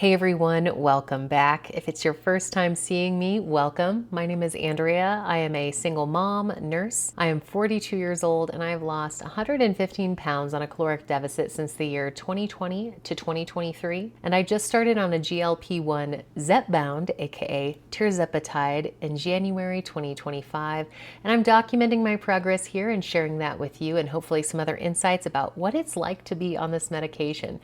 Hey everyone, welcome back. If it's your first time seeing me, welcome. My name is Andrea. I am a single mom, nurse. I am 42 years old and I have lost 115 pounds on a caloric deficit since the year 2020 to 2023. And I just started on a GLP-1 Zepbound, aka tirzepatide, in January 2025. And I'm documenting my progress here and sharing that with you and hopefully some other insights about what it's like to be on this medication.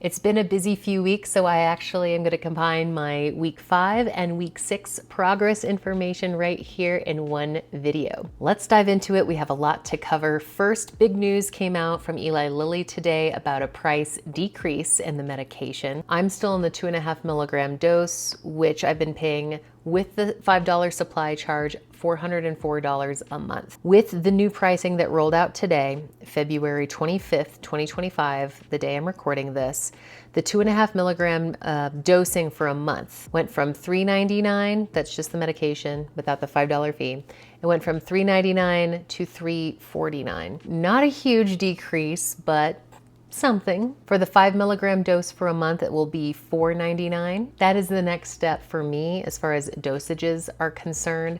It's been a busy few weeks, so I actually am going to combine my week 5 and week 6 progress information right here in one video. Let's dive into it. We have a lot to cover. First, big news came out from Eli Lilly today about a price decrease in the medication. I'm still in the 2.5 milligram dose, which I've been paying with the $5 supply charge, $404 a month. With the new pricing that rolled out today, February 25th, 2025, the day I'm recording this, the 2.5 milligram dosing for a month went from $3.99, that's just the medication without the $5 fee. It went from $3.99 to $3.49. Not a huge decrease, but something. For the 5 milligram dose for a month, it will be $4.99. That is the next step for me as far as dosages are concerned.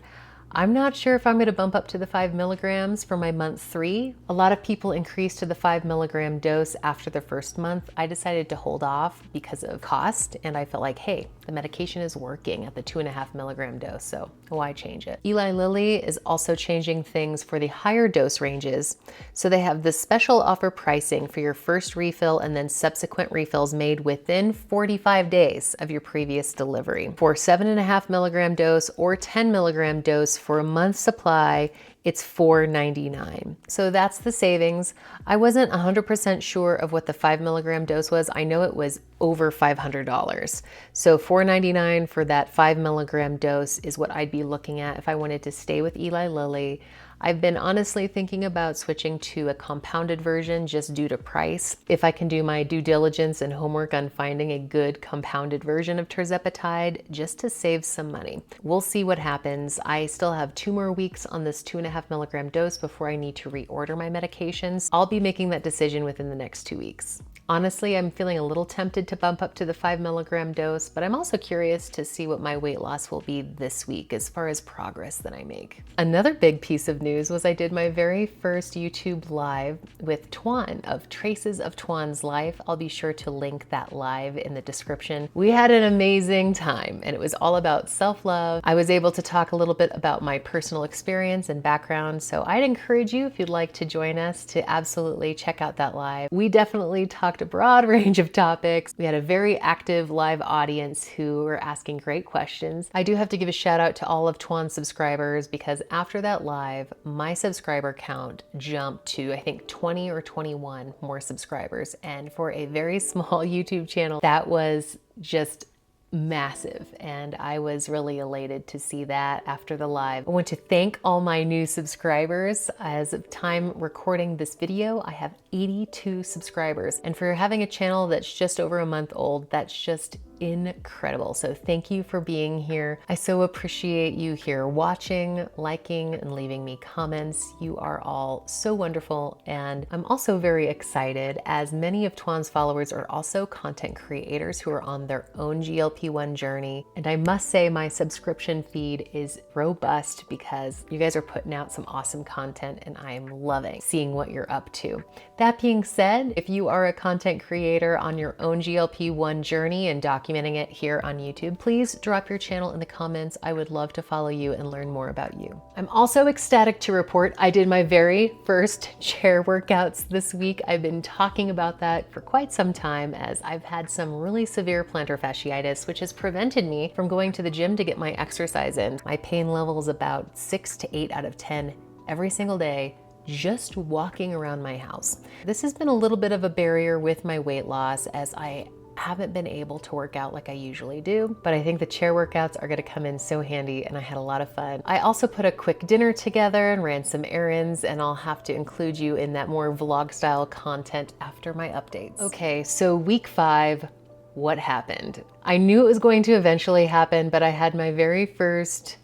I'm not sure if I'm going to bump up to the 5 milligrams for my month 3. A lot of people increase to the 5 milligram dose after the first month. I decided to hold off because of cost, and I felt like, hey, the medication is working at the 2.5 milligram dose, so why change it? Eli Lilly is also changing things for the higher dose ranges. So they have the special offer pricing for your first refill and then subsequent refills made within 45 days of your previous delivery. For 7.5 milligram dose or 10 milligram dose for a month's supply, it's $4.99. So that's the savings. I wasn't 100% sure of what the 5 milligram dose was. I know it was over $500. So $4.99 for that 5 milligram dose is what I'd be looking at if I wanted to stay with Eli Lilly. I've been honestly thinking about switching to a compounded version just due to price. If I can do my due diligence and homework on finding a good compounded version of tirzepatide just to save some money. We'll see what happens. I still have 2 more weeks on this 2.5 milligram dose before I need to reorder my medications. I'll be making that decision within the next 2 weeks. Honestly, I'm feeling a little tempted to bump up to the 5 milligram dose, but I'm also curious to see what my weight loss will be this week as far as progress that I make. Another big piece of news was I did my very first YouTube live with Tuan of Traces of Tuan's Life. I'll be sure to link that live in the description. We had an amazing time and it was all about self-love. I was able to talk a little bit about my personal experience and background, so I'd encourage you, if you'd like to join us, to absolutely check out that live. We definitely talked a broad range of topics. We had a very active live audience who were asking great questions. I do have to give a shout out to all of Tuan's subscribers because after that live, my subscriber count jumped to, I think, 20 or 21 more subscribers. And for a very small YouTube channel, that was just massive, and I was really elated to see that after the live. I want to thank all my new subscribers. As of time recording this video, I have 82 subscribers, and for having a channel that's just over a month old, that's just incredible. So thank you for being here. I so appreciate you here watching, liking, and leaving me comments. You are all so wonderful, and I'm also very excited as many of Tuan's followers are also content creators who are on their own GLP-1 journey. And I must say my subscription feed is robust because you guys are putting out some awesome content and I am loving seeing what you're up to. That being said, if you are a content creator on your own GLP-1 journey and documenting it here on YouTube, please drop your channel in the comments. I would love to follow you and learn more about you. I'm also ecstatic to report I did my very first chair workouts this week. I've been talking about that for quite some time as I've had some really severe plantar fasciitis, which has prevented me from going to the gym to get my exercise in. My pain level is about 6 to 8 out of 10 every single day, just walking around my house. This has been a little bit of a barrier with my weight loss as I haven't been able to work out like I usually do, but I think the chair workouts are gonna come in so handy and I had a lot of fun. I also put a quick dinner together and ran some errands, and I'll have to include you in that more vlog style content after my updates. Okay, so week 5, what happened? I knew it was going to eventually happen, but I had my very first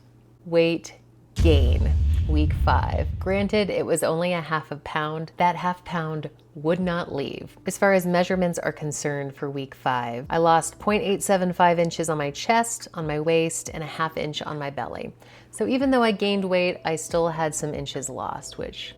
weight gain. week 5. Granted, it was only a half a pound. That half pound would not leave. As far as measurements are concerned for week 5, I lost 0.875 inches on my chest, on my waist, and a ½ inch on my belly. So even though I gained weight, I still had some inches lost, which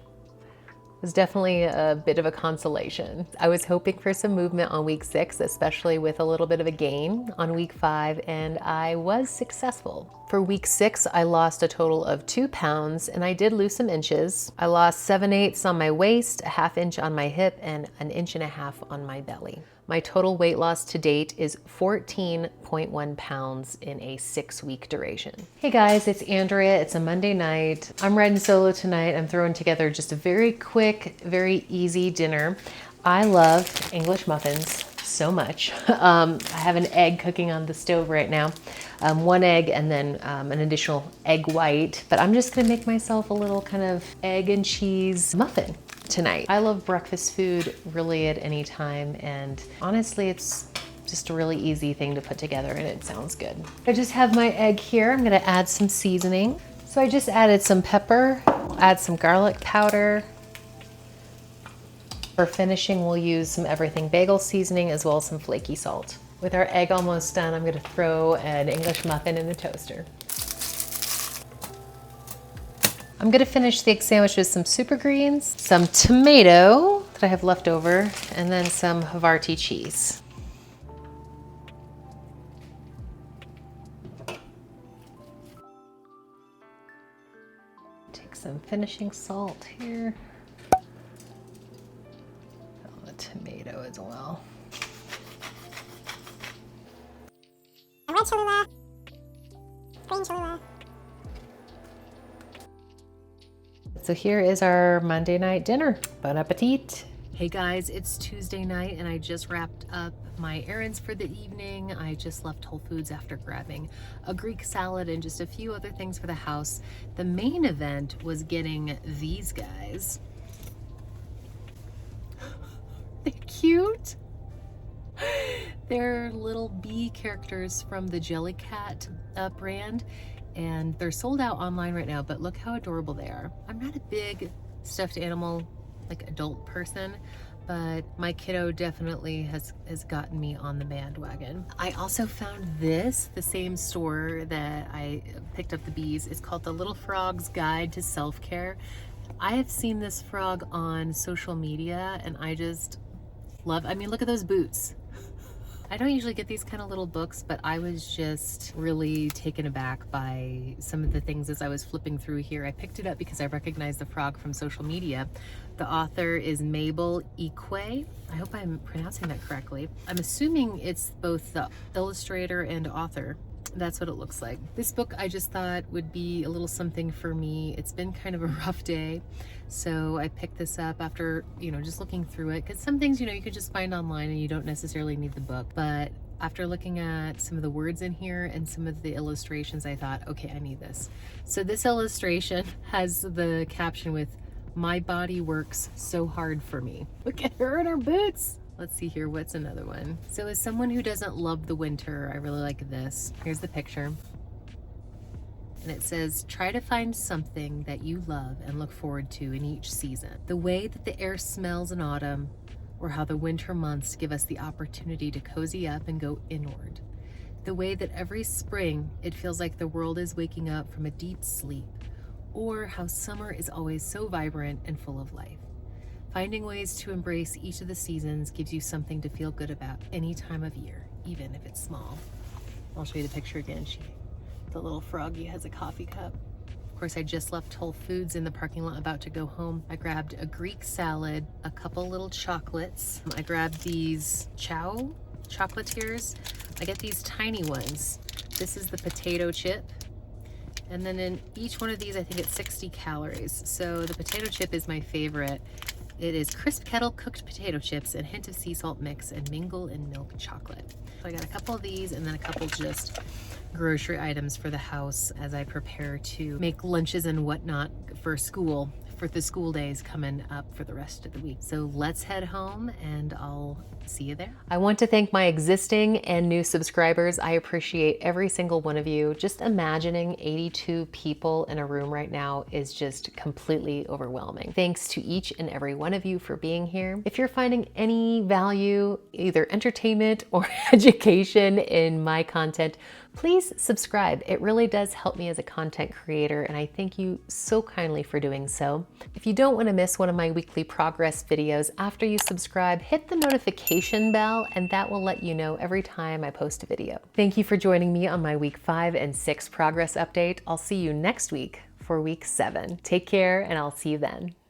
was definitely a bit of a consolation. I was hoping for some movement on week 6, especially with a little bit of a gain on week 5, and I was successful. For week 6, I lost a total of 2 pounds, and I did lose some inches. I lost 7/8 on my waist, a ½ inch on my hip, and an 1.5 inches on my belly. My total weight loss to date is 14.1 pounds in a 6-week duration. Hey guys, it's Andrea. It's a Monday night. I'm riding solo tonight. I'm throwing together just a very quick, very easy dinner. I love English muffins so much. I have an egg cooking on the stove right now. 1 egg and then an additional egg white. But I'm just gonna make myself a little kind of egg and cheese muffin tonight. I love breakfast food really at any time, and honestly it's just a really easy thing to put together and it sounds good. I just have my egg here. I'm gonna add some seasoning. So I just added some pepper, add some garlic powder. For finishing, we'll use some everything bagel seasoning as well as some flaky salt. With our egg almost done, I'm gonna throw an English muffin in the toaster. I'm gonna finish the egg sandwich with some super greens, some tomato that I have left over, and then some Havarti cheese. Take some finishing salt here. Oh, the tomato as well. Red Cholula, green Cholula. So here is our Monday night dinner. Bon appetit. Hey guys, it's Tuesday night and I just wrapped up my errands for the evening. I just left Whole Foods after grabbing a Greek salad and just a few other things for the house. The main event was getting these guys. They're cute. They're little bee characters from the Jellycat brand. And they're sold out online right now, but look how adorable they are. I'm not a big stuffed animal, like adult person, but my kiddo definitely has gotten me on the bandwagon. I also found this, the same store that I picked up the bees. It's called The Little Frog's Guide to Self-Care. I have seen this frog on social media and I just love, I mean, look at those boots. I don't usually get these kind of little books, but I was just really taken aback by some of the things as I was flipping through here. I picked it up because I recognized the frog from social media. The author is Mabel Ikwe. I hope I'm pronouncing that correctly. I'm assuming it's both the illustrator and author. That's what it looks like. This book I just thought would be a little something for me. It's been kind of a rough day, so I picked this up after, just looking through it, because some things, you could just find online and you don't necessarily need the book. But after looking at some of the words in here and some of the illustrations, I thought, okay, I need this. So this illustration has the caption with, "My body works so hard for me." Look at her in her boots. Let's see here, what's another one? So as someone who doesn't love the winter, I really like this. Here's the picture. And it says, try to find something that you love and look forward to in each season. The way that the air smells in autumn, or how the winter months give us the opportunity to cozy up and go inward. The way that every spring, it feels like the world is waking up from a deep sleep, or how summer is always so vibrant and full of life. Finding ways to embrace each of the seasons gives you something to feel good about any time of year, even if it's small. I'll show you the picture again. The little froggy has a coffee cup. Of course, I just left Whole Foods in the parking lot about to go home. I grabbed a Greek salad, a couple little chocolates. I grabbed these Chow chocolatiers. I get these tiny ones. This is the potato chip. And then in each one of these, I think it's 60 calories. So the potato chip is my favorite. It is crisp kettle cooked potato chips and hint of sea salt mix and mingle in milk chocolate. So I got a couple of these and then a couple just grocery items for the house as I prepare to make lunches and whatnot for school, for the school days coming up for the rest of the week. So let's head home and I'll See you there. I want to thank my existing and new subscribers. I appreciate every single one of you. Just imagining 82 people in a room right now is just completely overwhelming. Thanks to each and every one of you for being here. If you're finding any value, either entertainment or education in my content, please subscribe. It really does help me as a content creator, and I thank you so kindly for doing so. If you don't want to miss one of my weekly progress videos, after you subscribe, hit the notification bell, and that will let you know every time I post a video. Thank you for joining me on my week 5 and 6 progress update. I'll see you next week for week 7. Take care, and I'll see you then.